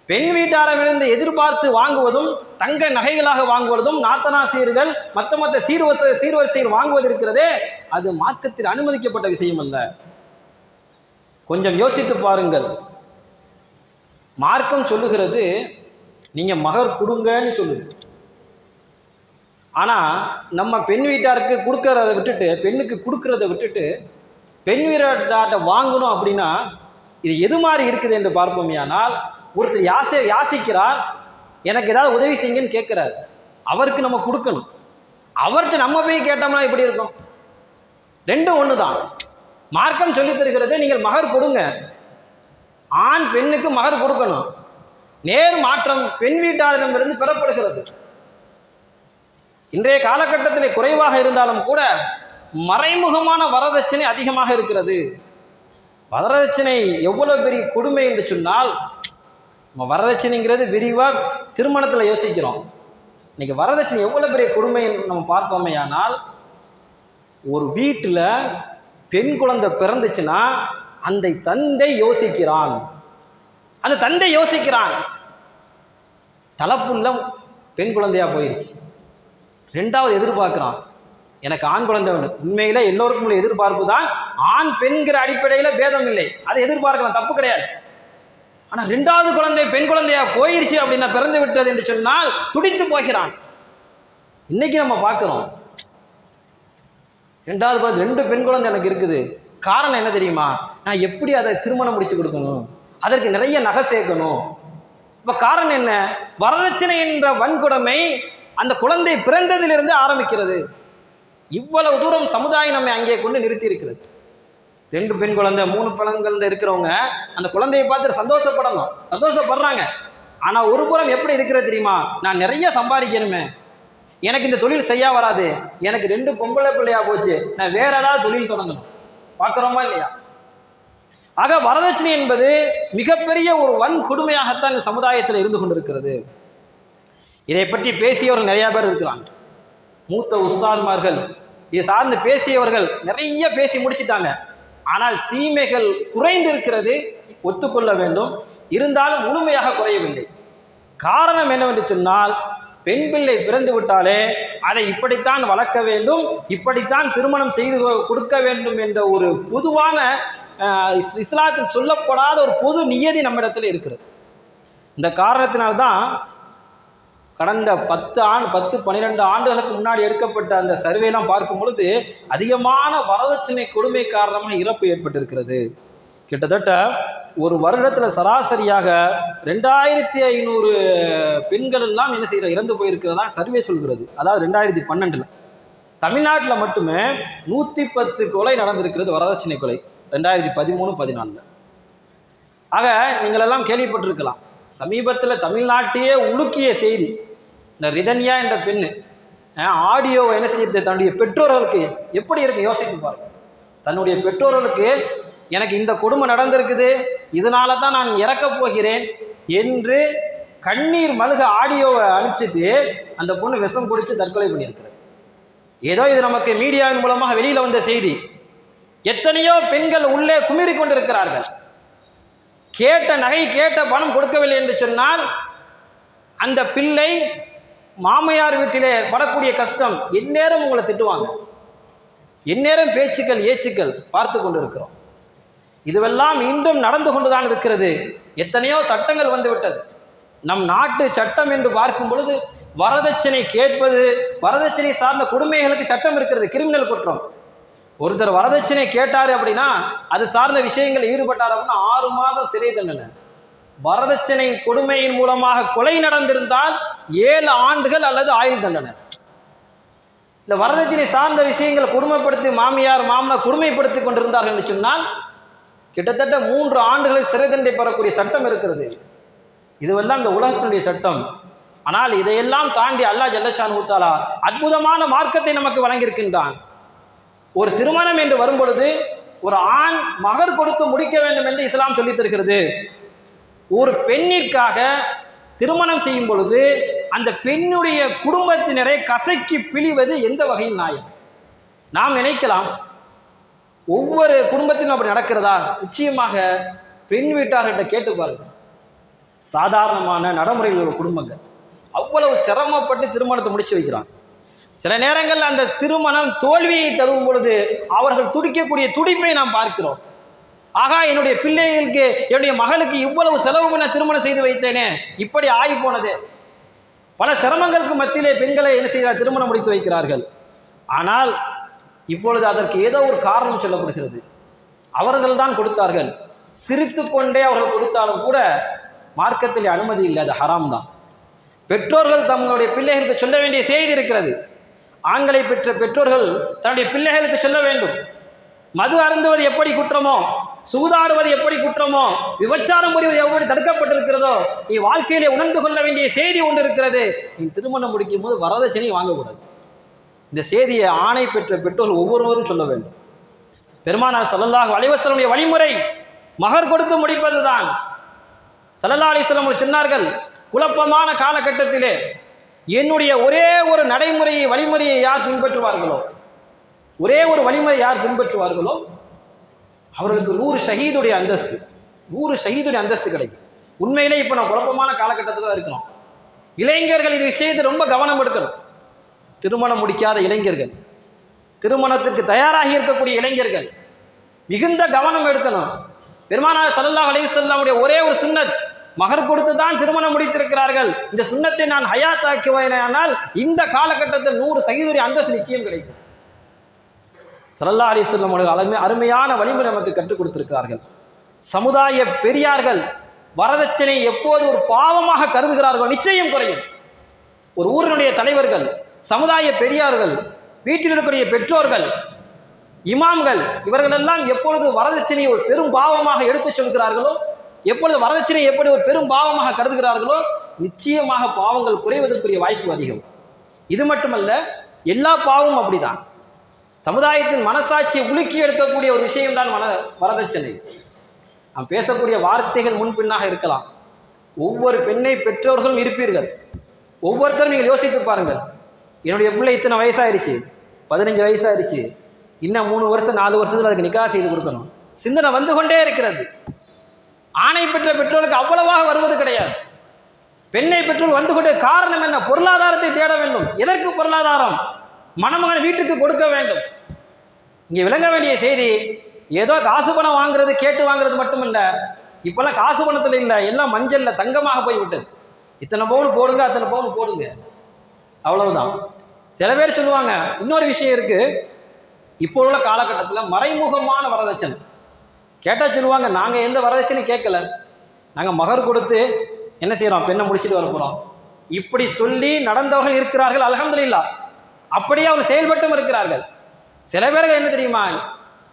பெண் வீட்டாரிடமிருந்து எதிர்பார்த்து வாங்குவதும் தங்க நகைகளாக வாங்குவதும் நாத்தனாசிரியர்கள் மற்ற சீர்வரிசைகள் வாங்குவது இருக்கிறதே, அது மார்க்கத்தில் அனுமதிக்கப்பட்ட விஷயம் அல்ல. கொஞ்சம் யோசித்து பாருங்கள். மார்க்கம் சொல்லுகிறது நீங்க மகர் கொடுங்கன்னு சொல்லுது. ஆனா நம்ம பெண் வீட்டாருக்கு கொடுக்கறத விட்டுட்டு, பெண்ணுக்கு கொடுக்கறத விட்டுட்டு பெண் வீட்டார்ட்ட வாங்கணும் அப்படின்னா இது எது மாதிரி இருக்குது என்று பார்ப்போமேயானால், ஒருத்தர் யாசிக்கிறார், எனக்கு ஏதாவது உதவி செய்யுங்கன்னு கேட்கிறார், அவருக்கு நம்ம கொடுக்கணும். அவர்கிட்ட நம்ம போய் கேட்டோம்னா எப்படி இருக்கும்? ரெண்டும் ஒன்று தான். மார்க்கம் சொல்லித் தருகிறது நீங்கள் மகர் கொடுங்க, ஆண் பெண்ணுக்கு மகர் கொடுக்கணும். நேர் மாற்றம் பெண் வீட்டாரிடமிருந்து பெறப்படுகிறது. இன்றைய காலகட்டத்தில் குறைவாக இருந்தாலும் கூட மறைமுகமான வரதட்சணை அதிகமாக இருக்கிறது. வரதட்சணை எவ்வளவு பெரிய கொடுமை என்று சொன்னால், நம்ம வரதட்சணைங்கிறது விரிவாக திருமணத்தில் யோசிக்கிறோம். இன்னைக்கு வரதட்சணை எவ்வளவு பெரிய கொடுமை நம்ம பார்ப்போமே. ஆனால் ஒரு வீட்டில் பெண் குழந்தை பிறந்துச்சுன்னா அந்த தந்தை யோசிக்கிறான், தலைப்புள்ள பெண் குழந்தையா போயிடுச்சு. ரெண்டாவது எதிர்பார்க்கிறான், எனக்கு ஆண் குழந்தை வேண்டும். உண்மையில எல்லோருக்கும் உள்ள எதிர்பார்ப்பு தான், ஆண் பெண்கிற அடிப்படையில பேதம் இல்லை, அதை எதிர்பார்க்கலாம், தப்பு கிடையாது. ஆனா ரெண்டாவது குழந்தை பெண் குழந்தையா போயிருச்சு அப்படின்னா, பிறந்து விட்டது என்று சொன்னால் துடித்து போகிறான். இன்னைக்கு நம்ம பார்க்கிறோம், ரெண்டாவது குழந்தை, 2 பெண் குழந்தை எனக்கு இருக்குது. காரணம் என்ன தெரியுமா? நான் எப்படி அதை திருமணம் முடிச்சு கொடுக்கணும், அதற்கு நிறைய நகை சேர்க்கணும். இப்ப காரணம் என்ன? வரதட்சணை என்ற வன்கொடுமை அந்த குழந்தை பிறந்ததிலிருந்து ஆரம்பிக்கிறது. இவ்வளவு தூரம் சமுதாயம் நம்மை அங்கே கொண்டு நிறுத்தி இருக்கிறது. 2 பெண் குழந்தை 3 பெண் குழந்தை இருக்கிறவங்க அந்த குழந்தையை பார்த்து சந்தோஷப்படணும், சந்தோஷப்படுறாங்க. ஆனா ஒரு புறம் எப்படி இருக்கிறது தெரியுமா? நான் நிறைய சம்பாதிக்கணுமே, எனக்கு இந்த தொழில் செய்ய வராது, எனக்கு 2 பொம்பளை பிள்ளையா போச்சு, நான் வேற ஏதாவது தொழில் தொடங்கணும். பார்க்கிறோமா இல்லையா? ஆக வரதட்சணை என்பது மிகப்பெரிய ஒரு வன்கொடுமையாகத்தான் இந்த சமுதாயத்தில் இருந்து கொண்டிருக்கிறது. இதை பற்றி பேசியவர்கள் நிறைய பேர் இருக்கிறாங்க. மூத்த உஸ்தாத்மார்கள் இதை சார்ந்து பேசியவர்கள் நிறைய பேசி முடிச்சிட்டாங்க. ஆனால் தீமைகள் குறைந்து இருக்கிறது, ஒத்துக்கொள்ள வேண்டும். இருந்தாலும் முழுமையாக குறையவில்லை. காரணம் என்னவென்று சொன்னால், பெண் பிள்ளை பிறந்து விட்டாலே அதை இப்படித்தான் வளர்க்க வேண்டும், இப்படித்தான் திருமணம் செய்து கொடுக்க வேண்டும் என்ற ஒரு பொதுவான இஸ்லாத்தில் சொல்லப்படாத ஒரு பொது நியதி நம்மிடத்தில் இருக்கிறது. இந்த காரணத்தினால்தான் கடந்த 10-12 ஆண்டுகளுக்கு முன்னாடி எடுக்கப்பட்ட அந்த சர்வேலாம் பார்க்கும் பொழுது அதிகமான வரதட்சணை கொடுமை காரணமாக இறப்பு ஏற்பட்டிருக்கிறது. கிட்டத்தட்ட ஒரு வருடத்தில் சராசரியாக 2500 பெண்கள் எல்லாம் என்ன செய்கிற இறந்து போயிருக்கிறதா சர்வே சொல்கிறது. அதாவது 2012 தமிழ்நாட்டில் மட்டுமே 110 கொலை நடந்திருக்கிறது, வரதட்சணை கொலை 2013-14. ஆக நீங்கள் எல்லாம் கேள்விப்பட்டிருக்கலாம், சமீபத்தில் தமிழ்நாட்டையே உலுக்கிய செய்தி, இந்த ரிதன்யா என்ற பெண்ணு ஆடியோவை என்ன செய்ய தன்னுடைய பெற்றோர்களுக்கு எப்படி இருக்கு யோசித்து பாருங்க. தன்னுடைய பெற்றோர்களுக்கு எனக்கு இந்த கொடுமை நடந்திருக்குது, இதனால தான் நான் இறக்கப் போகிறேன் என்று கண்ணீர் மல்க ஆடியோவை அனுப்பிச்சிட்டு அந்த பொண்ணு விஷம் குடித்து தற்கொலை பண்ணியிருக்கிறது. ஏதோ இது நமக்கு மீடியாவின் மூலமாக வெளியில வந்த செய்தி. எத்தனையோ பெண்கள் உள்ளே குமிறி கொண்டிருக்கிறார்கள். கேட்ட நகை கேட்ட பணம் கொடுக்கவில்லை என்று சொன்னால் அந்த பிள்ளை மாமையார் வீட்டிலே படக்கூடிய கஷ்டம், எந்நேரம் உங்களை திட்டுவாங்க, எந்நேரம் பேச்சுக்கள் ஏச்சுக்கள் பார்த்து கொண்டு இருக்கிறோம். இதுவெல்லாம் இன்றும் நடந்து கொண்டுதான் இருக்கிறது. எத்தனையோ சட்டங்கள் வந்துவிட்டது. நம் நாட்டு சட்டம் என்று பார்க்கும் பொழுது வரதட்சணை கேட்பது, வரதட்சணை சார்ந்த கொடுமைகளுக்கு சட்டம் இருக்கிறது, கிரிமினல் குற்றம். ஒருத்தர் வரதட்சணை கேட்டாரு அப்படின்னா, அது சார்ந்த விஷயங்கள் ஈடுபட்டார் அப்படின்னா 6 மாதம் சிறை தண்டனை. வரதட்சணை கொடுமையின் மூலமாக கொலை நடந்திருந்தால் 7 ஆண்டுகள் அல்லது ஆயுள் தண்டனை. இந்த வரதட்சணை சார்ந்த விஷயங்களை கொடுமைப்படுத்தி மாமியார் மாமனார் கொடுமைப்படுத்தி கொண்டிருந்தார்கள் என்று சொன்னால் கிட்டத்தட்ட 3 ஆண்டுகளுக்கு சிறை தண்டனை பெறக்கூடிய சட்டம் இருக்கிறது. இதுவெல்லாம் இந்த உலகத்தினுடைய சட்டம். ஆனால் இதையெல்லாம் தாண்டி அல்லாஹ் ஜல்லஷானு தஆலா அற்புதமான மார்க்கத்தை நமக்கு வழங்கியிருக்கின்றான். ஒரு திருமணம் என்று வரும் பொழுது ஒரு ஆண் மகர் கொடுத்து முடிக்க வேண்டும் என்று இஸ்லாம் சொல்லித் தருகிறது. ஒரு பெண்ணிற்காக திருமணம் செய்யும் பொழுது அந்த பெண்ணுடைய குடும்பத்தினரை கசக்கி பிழிவது எந்த வகையில் நியாயம்? நாம் நினைக்கலாம் ஒவ்வொரு குடும்பத்திலும் அப்படி நடக்கிறதா? நிச்சயமாக பெண் வீட்டார்கிட்ட கேட்டு பாருங்க. சாதாரணமான நடைமுறையில் உள்ள குடும்பங்கள் அவ்வளவு சிரமப்பட்டு திருமணத்தை முடிச்சு வைக்கிறாங்க. சில நேரங்கள் அந்த திருமணம் தோல்வியை தரும் பொழுது அவர்கள் துடிக்கக்கூடிய துடிப்பை நாம் பார்க்கிறோம். ஆகா, என்னுடைய பிள்ளைகளுக்கு என்னுடைய மகளுக்கு இவ்வளவு செலவு பண்ண திருமணம் செய்து வைத்தேனே, இப்படி ஆகி போனது. பல சிரமங்களுக்கு மத்தியிலே பெண்களை என்ன செய்கிறார், திருமணம் முடித்து வைக்கிறார்கள். ஆனால் இப்பொழுது அதற்கு ஏதோ ஒரு காரணம் சொல்லப்படுகிறது. அவர்கள் தான் கொடுத்தார்கள், சிரித்து கொண்டே அவர்கள் கொடுத்தாலும் கூட மார்க்கத்தில் அனுமதி இல்லை, அது ஹராம் தான். பெற்றோர்கள் தங்களுடைய பிள்ளைகளுக்கு சொல்ல வேண்டிய செய்தி இருக்கிறது. ஆண்களை பெற்ற பெற்றோர்கள் தன்னுடைய பிள்ளைகளுக்கு சொல்ல வேண்டும். மது அருந்துவது எப்படி குற்றமோ, சூதாடுவது எப்படி குற்றமோ, விபச்சாரம் புரிவது எப்படி தடுக்கப்பட்டிருக்கிறதோ, நீ வாழ்க்கையிலே உணர்ந்து கொள்ள வேண்டிய செய்தி ஒன்று இருக்கிறது. நீ திருமணம் முடிக்கும் போது வரதட்சணை வாங்கக்கூடாது. இந்த செய்தியை ஆணை பெற்ற பெற்றோர்கள் ஒவ்வொருவரும் சொல்ல வேண்டும். பெருமானார் ஸல்லல்லாஹு அலைஹி வஸல்லம் வழிமுறை மகர் கொடுத்து முடிப்பது தான். ஸல்லல்லாஹு அலைஹி வஸல்லம் சொன்னார்கள், குழப்பமான காலகட்டத்திலே என்னுடைய ஒரே ஒரு நடைமுறையை வழிமுறையை யார் பின்பற்றுவார்களோ, ஒரே ஒரு வழிமுறை யார் பின்பற்றுவார்களோ அவர்களுக்கு 100 ஷஹீதுடைய அந்தஸ்து, 100 ஷஹீதுடைய அந்தஸ்து கிடைக்கும். உண்மையிலே இப்போ நான் குழப்பமான காலகட்டத்தில் தான் இருக்கணும். இளைஞர்கள் இது விஷயத்தை ரொம்ப கவனம் எடுக்கணும். திருமணம் முடிக்காத இளைஞர்கள், திருமணத்திற்கு தயாராகி இருக்கக்கூடிய இளைஞர்கள் மிகுந்த கவனம் எடுக்கணும். பெருமானார் ஸல்லல்லாஹு அலைஹி வஸல்லம் ஒரே ஒரு சுன்னத், மகர் கொடுத்து தான் திருமணம் முடித்திருக்கிறார்கள். இந்த சுன்னத்தை நான் ஹயாத்தாக்குவேனால் இந்த காலகட்டத்தில் 100 ஷஹீதுடைய அந்தஸ்து நிச்சயம் கிடைக்கும். ஸல்லல்லாஹு அலைஹி வஸல்லம் அவர்கள் அருமையான வழிமுறை நமக்கு கற்றுக் கொடுத்திருக்கிறார்கள். சமுதாய பெரியார்கள் வரதட்சணை எப்போது ஒரு பாவமாக கருதுகிறார்களோ நிச்சயம் குறையும். ஒரு ஊரினுடைய தலைவர்கள், சமுதாய பெரியார்கள், வீட்டில் இருக்கக்கூடிய பெற்றோர்கள், இமாம்கள், இவர்களெல்லாம் எப்பொழுது வரதட்சணையை ஒரு பெரும் பாவமாக எடுத்துச் சொல்கிறார்களோ, எப்பொழுது வரதட்சணை எப்படி ஒரு பெரும் பாவமாக கருதுகிறார்களோ நிச்சயமாக பாவங்கள் குறைவதற்குரிய வாய்ப்பு அதிகம். இது மட்டுமல்ல, எல்லா பாவமும் அப்படிதான். சமுதாயத்தின் மனசாட்சியை உலுக்கி எடுக்கக்கூடிய ஒரு விஷயம்தான் வரதட்சணை. நாம் பேசக்கூடிய வார்த்தைகள் முன்பின்னாக இருக்கலாம். ஒவ்வொரு பெண்ணை பெற்றோர்களும் இருப்பீர்கள். ஒவ்வொருத்தரும் நீங்கள் யோசித்து பாருங்கள். என்னுடைய பிள்ளை இத்தனை வயசாயிருச்சு, 15 வயசாயிருச்சு, இன்னும் 3 வருஷம் 4 வருஷத்தில் அதுக்கு நிக்காஹ் செய்து கொடுக்கணும். சிந்தனை வந்து கொண்டே இருக்கிறது. ஆணை பெற்ற பெற்றோருக்கு அவ்வளவாக வருவது கிடையாது. பெண்ணை பெற்றோர் வந்து கொண்டே, காரணம் என்ன? பொருளாதாரத்தை தேட வேண்டும். எதற்கு பொருளாதாரம்? மணமகன் வீட்டுக்கு கொடுக்க வேண்டும். இங்கே விளங்க வேண்டிய செய்தி, ஏதோ காசு பணம் வாங்குறது, கேட்டு வாங்குறது மட்டும் இல்லை. இப்பெல்லாம் காசு பணத்தில் இல்லை, எல்லாம் மஞ்சள்ல தங்கமாக போய்விட்டது. இத்தனை பவுன் போடுங்க, அத்தனை பவுன் போடுங்க, அவ்வளவுதான். சில பேர் சொல்லுவாங்க, இன்னொரு விஷயம் இருக்கு, இப்போ உள்ள காலகட்டத்தில் மறைமுகமான வரதட்சணை கேட்டால் சொல்லுவாங்க, நாங்கள் எந்த வரதட்சணையும் கேட்கல, நாங்கள் மகர் கொடுத்து என்ன செய்கிறோம், பெண்ணை முடிச்சுட்டு வர போகிறோம். இப்படி சொல்லி நடந்தவர்கள் இருக்கிறார்கள். அல்ஹம்துலில்லாஹ், அப்படியே அவர் செயல்பட்டும் இருக்கிறார்கள். சில பேர்கள் என்ன தெரியுமா,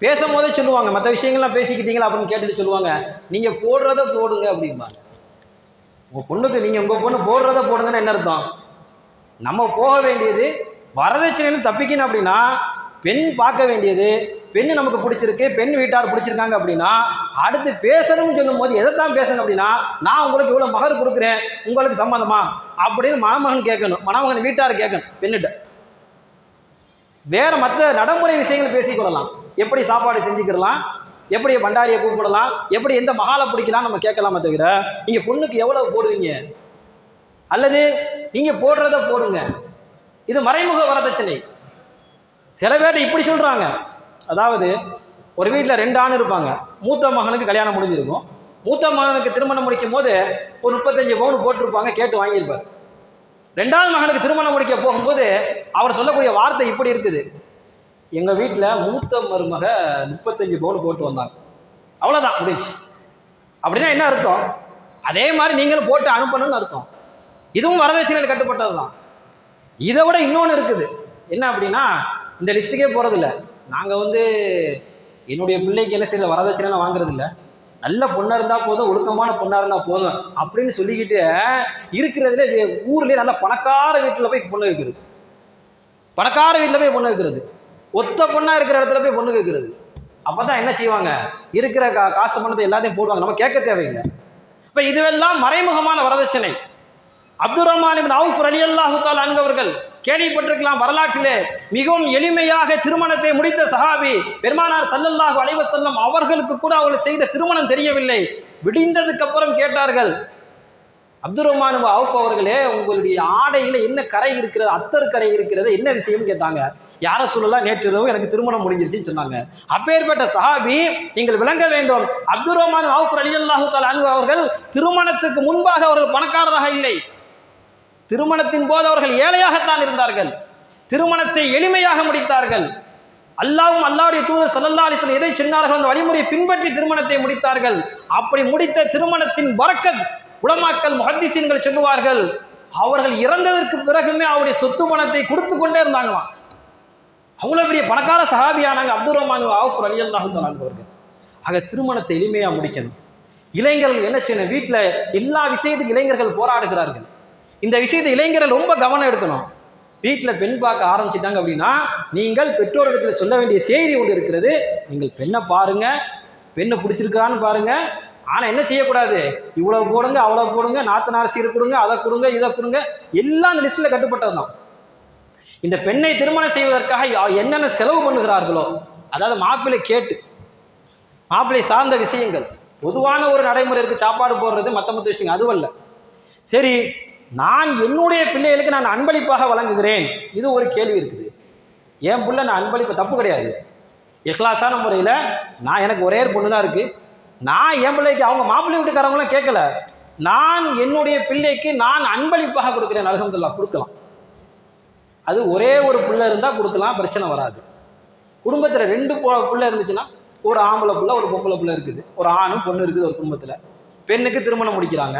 பேசும்போதே சொல்லுவாங்க, மற்ற விஷயங்கள்லாம் பேசிக்கிட்டீங்களா அப்படின்னு கேட்டுட்டு சொல்லுவாங்க, நீங்கள் போடுறத போடுங்க அப்படிம்பாங்க. உங்கள் பொண்ணுக்கு நீங்கள் உங்கள் பொண்ணு போடுறத போடுங்கன்னு என்ன அர்த்தம்? நம்ம போக வேண்டியது வரதட்சணைன்னு தப்பிக்கணும் அப்படின்னா, பெண் பார்க்க வேண்டியது, பெண்ணு நமக்கு பிடிச்சிருக்கு, பெண் வீட்டார் பிடிச்சிருக்காங்க அப்படின்னா, அடுத்து பேசணும்னு சொல்லும் போது எதைத்தான் பேசணும் அப்படின்னா, நான் உங்களுக்கு இவ்வளோ மகர் கொடுக்குறேன், உங்களுக்கு சம்மதமா அப்படின்னு மணமகன் கேட்கணும், மணமகன் வீட்டார் கேட்கணும் பெண்ணிட்ட. வேற மற்ற நடைமுறை விஷயங்கள் பேசிக்கொள்ளலாம். எப்படி சாப்பாடு செஞ்சுக்கிடலாம், எப்படி பண்டாரியை கூப்பிடலாம், எப்படி எந்த மகாலை பிடிக்கலாம் நம்ம கேட்கலாமே தவிர, நீங்க பொண்ணுக்கு எவ்வளவு போடுவீங்க அல்லது நீங்க போடுறத போடுங்க, இது மறைமுக வரதட்சணை. சில பேர் இப்படி சொல்றாங்க, அதாவது ஒரு வீட்டில் 2 ஆண் இருப்பாங்க. மூத்த மகனுக்கு கல்யாணம் முடிஞ்சிருக்கும். மூத்த மகனுக்கு திருமணம் முடிக்கும் போது ஒரு 35 பவுன் போட்டிருப்பாங்க, கேட்டு வாங்கியிருப்பார். 2வது மகனுக்கு திருமணம் முடிக்க போகும்போது அவர் சொல்லக்கூடிய வார்த்தை இப்படி இருக்குது, எங்க வீட்டில் மூத்த மருமக 35 பவுன் போட்டு வந்தாங்க, அவ்வளோதான் முடிஞ்சு. அப்படின்னா என்ன அர்த்தம்? அதே மாதிரி நீங்களும் போட்டு அனுப்பணும்னு அர்த்தம். இதுவும் வரதட்சணையில் கட்டுப்பட்டது தான். இதை விட இன்னொன்று இருக்குது. என்ன அப்படின்னா, இந்த லிஸ்ட்டுக்கே போகிறதில்ல. நாங்கள் என்னுடைய பிள்ளைக்கு என்ன செய்யல, வரதட்சணைலாம் வாங்குறது இல்லை, நல்ல பொண்ணாக இருந்தால் போதும், ஒழுக்கமான பொண்ணாக இருந்தால் போதும் அப்படின்னு சொல்லிக்கிட்டு இருக்கிறதுல ஊர்லேயே நல்ல பணக்கார வீட்டில் போய் பொண்ணு வைக்கிறது, பணக்கார வீட்டில் போய் பொண்ணு வைக்கிறது, ஒத்த பொண்ணாக இருக்கிற இடத்துல போய் பொண்ணு வைக்கிறது. அப்போ தான் என்ன செய்வாங்க, இருக்கிற காசு பணத்தை எல்லாத்தையும் போடுவாங்க, நம்ம கேட்க தேவையில்லை. இப்போ இதுவெல்லாம் மறைமுகமான வரதட்சணை. அப்துர் ரஹ்மான் இப்னு அவுஃப் ரலியல்லாஹு தஆலா அன்ஹு அவர்கள் கேள்விப்பட்டிருக்கலாம், வரலாற்றிலே மிகவும் எளிமையாக திருமணத்தை முடித்த சஹாபி. பெருமானார் ஸல்லல்லாஹு அலைஹி வஸல்லம் அவர்களுக்கு கூட அவர்கள் செய்த திருமணம் தெரியவில்லை. விடிந்ததுக்கு அப்புறம் கேட்டார்கள், அப்துர் ரஹ்மான் இப்னு அவுஃப் அவர்களே, உங்களுடைய ஆடையில என்ன கரை இருக்கிறது, அத்தர் கரை இருக்கிறது, என்ன விஷயம் கேட்டாங்க. யார சொல்லலாம், நேற்று இரவு எனக்கு திருமணம் முடிஞ்சிருச்சுன்னு சொன்னாங்க. அப்பேற்பட்ட சஹாபி, நீங்கள் விளங்க வேண்டும், அப்துர் ரஹ்மான் இப்னு அவுஃப் ரலியல்லாஹு தஆலா அன்ஹு அவர்கள் திருமணத்துக்கு முன்பாக அவர்கள் பணக்காரராக இல்லை, திருமணத்தின் போது அவர்கள் ஏழையாகத்தான் இருந்தார்கள். திருமணத்தை எளிமையாக முடித்தார்கள். அல்லாஹ்வும் அல்லாஹ்வுடைய தூதர் ஸல்லல்லாஹு அலைஹி வஸல்லம் எதை சொன்னார்கள் அந்த வழிமுறையை பின்பற்றி திருமணத்தை முடித்தார்கள். அப்படி முடித்த திருமணத்தின் பரக்கத் உலமாக்கள் முஹத்திஸீன்கள் சொல்லுவார்கள், அவர்கள் இறந்ததற்கு பிறகுமே அவருடைய சொத்து பணத்தை கொடுத்து கொண்டே இருந்தாங்களாம். அவ்வளவு பெரிய பணக்கார சஹாபியானாங்க அப்துர் ரஹ்மான் அவுஃப் ரலியல்லாஹு தஆலா அவர்கள். ஆக திருமணத்தை எளிமையா முடிக்கணும். இளைஞர்கள் என்ன செய்யணும், வீட்டில் எல்லா விஷயத்துக்கும் இளைஞர்கள் போராடுகிறார்கள். இந்த விஷயத்தை இளைஞர்கள் ரொம்ப கவனம் எடுக்கணும். வீட்டில் பெண் பார்க்க ஆரம்பிச்சிட்டாங்க அப்படின்னா, நீங்கள் பெற்றோரிடத்தில் சொல்ல வேண்டிய செய்தி ஒன்று இருக்கிறது. நீங்கள் பெண்ணை பாருங்க, பெண்ணை பிடிச்சிருக்கான்னு பாருங்க. ஆனால் என்ன செய்யக்கூடாது, இவ்வளவு போடுங்க அவ்வளவு போடுங்க, நாத்தனார் சீர் கொடுங்க, அதை கொடுங்க இதை கொடுங்க, எல்லாம் அந்த லிஸ்ட்டில் கட்டுப்பட்டது தான். இந்த பெண்ணை திருமணம் செய்வதற்காக என்னென்ன செலவு பண்ணுகிறார்களோ, அதாவது மாப்பிள்ளை கேட்டு மாப்பிள்ளை சார்ந்த விஷயங்கள். பொதுவான ஒரு நடைமுறை இருக்கு, சாப்பாடு போடுறது மற்ற விஷயங்கள், அதுவல்ல. சரி, நான் என்னுடைய பிள்ளைகளுக்கு நான் அன்பளிப்பாக வழங்குகிறேன், இது ஒரு கேள்வி இருக்குது. என் பிள்ளை நான் அன்பளிப்பு தப்பு கிடையாது, இஹ்லாஸான முறையில் நான் எனக்கு ஒரே பொண்ணு தான் இருக்குது, நான் என் பிள்ளைக்கு அவங்க மாப்பிள்ளை வீட்டுக்காரவங்களாம் கேட்கல, நான் என்னுடைய பிள்ளைக்கு நான் அன்பளிப்பாக கொடுக்குறேன், அல்ஹம்துலில்லாஹ் கொடுக்கலாம். அது ஒரே ஒரு பிள்ளை இருந்தால் கொடுக்கலாம், பிரச்சனை வராது. குடும்பத்தில் 2 பிள்ளை இருந்துச்சுன்னா, ஒரு ஆம்பளை பிள்ளை ஒரு பொம்பளை பிள்ளை இருக்குது, ஒரு ஆணும் பொண்ணு இருக்குது ஒரு குடும்பத்தில், பெண்ணுக்கு திருமணம் முடிக்கிறாங்க,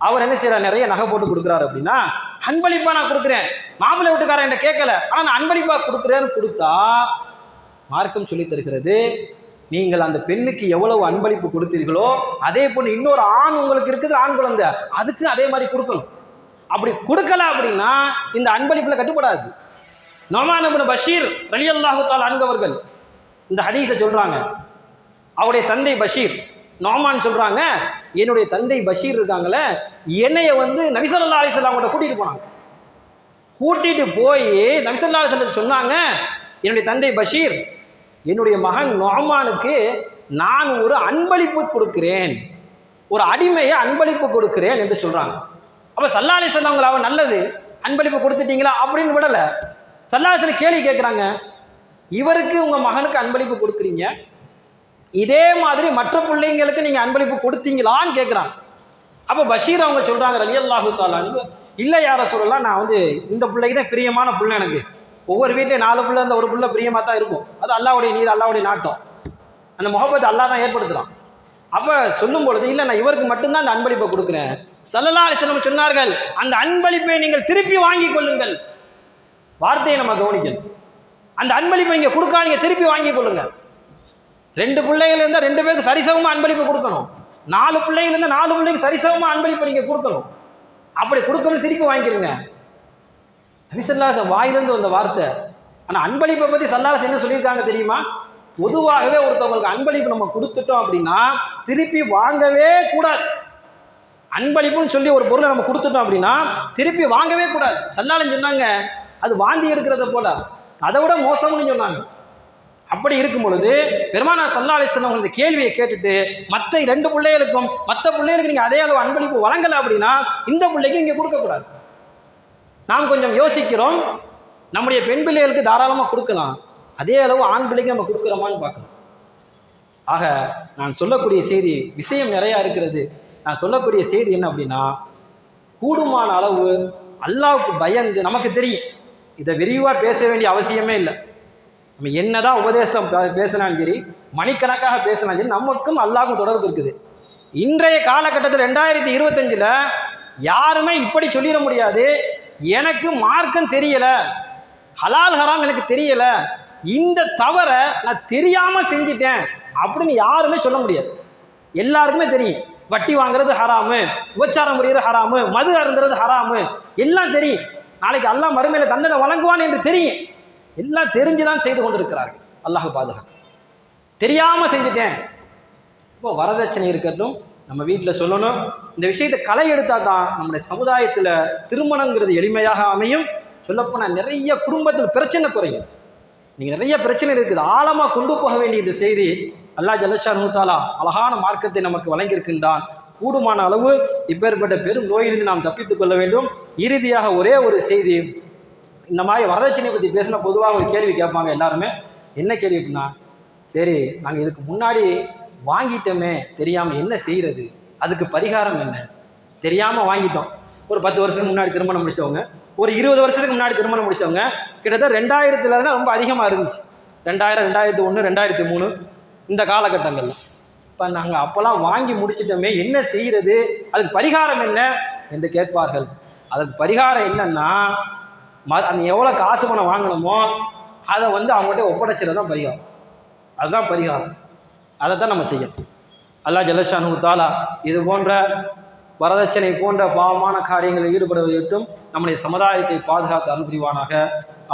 அவர் என்ன செய்யறாரு, நிறைய நகை போட்டு கொடுக்குறாரு அப்படின்னா, அன்பளிப்பா நான் கொடுக்குறேன், மாப்பிள்ளை வீட்டுக்காரன் என்கிட்ட கேட்கல, ஆனால் நான் அன்பளிப்பா கொடுக்குறேன்னு கொடுத்தா மார்க்கம் சொல்லி தருகிறது, நீங்கள் அந்த பெண்ணுக்கு எவ்வளவு அன்பளிப்பு கொடுத்தீர்களோ அதே போன்று இன்னொரு ஆண் உங்களுக்கு இருக்குது, ஆண் குழந்தை, அதுக்கு அதே மாதிரி கொடுக்கணும். அப்படி கொடுக்கல அப்படின்னா இந்த அன்பளிப்புல கட்டுப்படாது. நொமான் இப்னு பஷீர் ரலியல்லாஹு தஆலா அன்ஹு அவர்கள் இந்த ஹதீஸை சொல்றாங்க. அவருடைய தந்தை பஷீர், நொமான் சொல்றாங்க, என்னுடைய தந்தை பஷீர் இருக்காங்களே, என்னைய நபி ஸல்லல்லாஹு அலைஹி வஸல்லம் கூட கூட்டிட்டு போனாங்க. கூட்டிட்டு போய் நபி ஸல்லல்லாஹு அலைஹி வஸல்லம் சொன்னாங்க, என்னுடைய தந்தை பஷீர், என்னுடைய மகன் நொமானுக்கு நான் ஒரு அன்பளிப்பு கொடுக்கிறேன், ஒரு அடிமையை அன்பளிப்பு கொடுக்கிறேன் என்று சொல்றாங்க. அப்ப ஸல்லல்லாஹு அலைஹி வஸல்லம் அவன் நல்லது அன்பளிப்பு கொடுத்துட்டீங்களா அப்படின்னு விடல. ஸல்லல்லாஹு அலைஹி வஸல்லம் கேள்வி கேட்குறாங்க, இவருக்கு உங்க மகனுக்கு அன்பளிப்பு கொடுக்குறீங்க, இதே மாதிரி மற்ற பிள்ளைங்களுக்கு நீங்க அன்பளிப்பு கொடுத்தீங்களான்னு கேட்குறாங்க. அப்போ பஷீர் அவங்க சொல்றாங்க ரலியல்லாஹு தஆலா அன்ஹு, இல்லை யா ரசூலல்லாஹ், நான் இந்த பிள்ளைக்கு தான் பிரியமான பிள்ளை, எனக்கு ஒவ்வொரு வீட்லையும் 4 பிள்ளை அந்த ஒரு பிள்ளை பிரியமாக தான் இருக்கும், அது அல்லாஹ்வுடைய நீதி, அல்லாஹ்வுடைய நாட்டம், அந்த முஹப்பத் அல்லாஹ் தான் ஏற்படுத்துறான். அப்போ சொல்லும் பொழுது, இல்லை நான் இவருக்கு மட்டும்தான் அந்த அன்பளிப்பை கொடுக்குறேன். ஸல்லல்லாஹு அலைஹி வஸல்லம் சொன்னார்கள், அந்த அன்பளிப்பை நீங்கள் திருப்பி வாங்கி கொள்ளுங்கள். வார்த்தையை நம்ம கவனிக்கணும். அந்த அன்பளிப்பை நீங்க கொடுக்காதீங்க, திருப்பி வாங்கி கொள்ளுங்க. 2 பிள்ளைகள் இருந்தால் 2 பேருக்கு சரிசமமா அன்பளிப்பு கொடுக்கணும், 4 பிள்ளைகள் இருந்தால் 4 பிள்ளைக்கு சரிசமமா அன்பளிப்பை நீங்க கொடுக்கணும். அப்படி கொடுக்கணும், திருப்பி வாங்கிக்கிறீங்க. நபி ஸல்லல்லாஹு அலைஹி வஸல்லம் வாயிலிருந்து வந்த வார்த்தை. ஆனா அன்பளிப்பை பத்தி ஸல்லல்லாஹு அலைஹி வஸல்லம் என்ன சொல்லியிருக்காங்க தெரியுமா? பொதுவாகவே ஒருத்தவங்களுக்கு அன்பளிப்பு நம்ம கொடுத்துட்டோம் அப்படின்னா திருப்பி வாங்கவே கூடாது. அன்பளிப்புன்னு சொல்லி ஒரு பொருளை நம்ம கொடுத்துட்டோம் அப்படின்னா திருப்பி வாங்கவே கூடாது. ஸல்லல்லாஹு அலைஹி வஸல்லம் சொன்னாங்க, அது வாந்தி எடுக்கிறத போல, அதை விட மோசம்னு சொன்னாங்க. அப்படி இருக்கும் பொழுது பெருமானார் ஸல்லல்லாஹு அலைஹி வஸல்லம் இந்த கேள்வியை கேட்டுட்டு, மற்ற 2 பிள்ளைகளுக்கும் மற்ற பிள்ளைகளுக்கு நீங்க அதே அளவு அன்பளிப்பு வழங்கல அப்படின்னா இந்த பிள்ளைக்கு இங்க கொடுக்கக்கூடாது. நாம் கொஞ்சம் யோசிக்கிறோம், நம்முடைய பெண் பிள்ளைகளுக்கு தாராளமாக கொடுக்கலாம், அதே அளவு ஆண் பிள்ளைக்கு நம்ம கொடுக்குறோமான்னு பார்க்கணும். ஆக நான் சொல்லக்கூடிய செய்தி, விஷயம் நிறையா இருக்கிறது. நான் சொல்லக்கூடிய செய்தி என்ன அப்படின்னா, கூடுமான அளவு அல்லாஹ்வுக்கு பயந்து, நமக்கு தெரியும் இதை விரிவாக பேச வேண்டிய அவசியமே இல்லை, நம்ம என்னதான் உபதேசம் பேசினாலும் சரி, மணிக்கணக்காக பேசினாலும் சரி, நமக்கும் அல்லாஹ்வுக்கும் தொடர்பு இருக்குது. இன்றைய காலகட்டத்தில் 2025 யாருமே இப்படி சொல்லிட முடியாது, எனக்கு மார்க்கம் தெரியல, ஹலால் ஹராம் எனக்கு தெரியல, இந்த தவற நான் தெரியாம செஞ்சிட்டேன் அப்படின்னு யாருமே சொல்ல முடியாது. எல்லாருக்குமே தெரியும், வட்டி வாங்குறது ஹராமு, உபச்சாரம் புரியுறது ஹராமு, மது அருந்துறது ஹராமு, எல்லாம் தெரியும். நாளைக்கு அல்லாஹ் மறுமையில தண்டனை வழங்குவான் என்று தெரியும். எல்லாம் தெரிஞ்சுதான் செய்து கொண்டிருக்கிறார்கள். அல்லாஹ் பாதுகாக்க. தெரியாம செஞ்சுட்டேன். இப்போ வரதட்சணை இருக்கட்டும், நம்ம வீட்டில் சொல்லணும். இந்த விஷயத்தை களை எடுத்தா தான் நம்முடைய சமுதாயத்தில் திருமணங்கிறது எளிமையாக அமையும். சொல்லப்போனால் நிறைய குடும்பத்தில் பிரச்சனை குறையும். நீங்கள் நிறைய பிரச்சனை இருக்குது, ஆழமாக கொண்டு போக வேண்டிய இந்த செய்தி அல்லாஹ் ஜல்லஷானு தஆலா அழகான மார்க்கத்தை நமக்கு வழங்கியிருக்கின்றான். கூடுமான அளவு இப்பேற்பட்ட பெரும் நோயிலிருந்து நாம் தப்பித்துக் கொள்ள வேண்டும். இறுதியாக ஒரே ஒரு செய்தி, இந்த மாதிரி வரதட்சணை பற்றி பேசினா பொதுவாக ஒரு கேள்வி கேட்பாங்க எல்லாருமே. என்ன கேள்வி அப்படின்னா, சரி நாங்கள் இதுக்கு முன்னாடி வாங்கிட்டோமே தெரியாமல் என்ன செய்கிறது, அதுக்கு பரிகாரம் என்ன? தெரியாமல் வாங்கிட்டோம், ஒரு 10 வருஷத்துக்கு முன்னாடி திருமணம் முடித்தவங்க, ஒரு 20 வருஷத்துக்கு முன்னாடி திருமணம் முடித்தவங்க, கிட்டத்தட்ட 2000 ரொம்ப அதிகமாக இருந்துச்சு, 2000, 2001, 2003 இந்த காலகட்டங்களில். இப்போ நாங்கள் அப்போல்லாம் வாங்கி முடிச்சிட்டோமே என்ன செய்கிறது, அதுக்கு பரிகாரம் என்ன என்று கேட்பார்கள். அதுக்கு பரிகாரம் என்னன்னா, அந்த எவ்வளோ காசு பணம் வாங்கணுமோ அதை அவங்கள்ட்ட ஒப்படைச்சிட தான் பரிகாரம். அதுதான் பரிகாரம், அதை தான் நம்ம செய்யணும். அல்லாஹ் ஜல்லஷானு தஆலா இது போன்ற வரதட்சணை போன்ற பாவமான காரியங்களில் ஈடுபடுவதை விட்டும் நம்முடைய சமுதாயத்தை பாதுகாத்து அருள் புரிவானாக.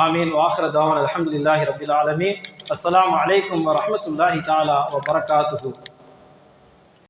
ஆமீன். வாஹிர தஅவானா அல்ஹம்துலில்லாஹி ரப்பில் ஆலமீன். அஸ்ஸலாமு அலைக்கும் வரஹ்மத்துல்லாஹி தஆலா வபரகாத்துஹு.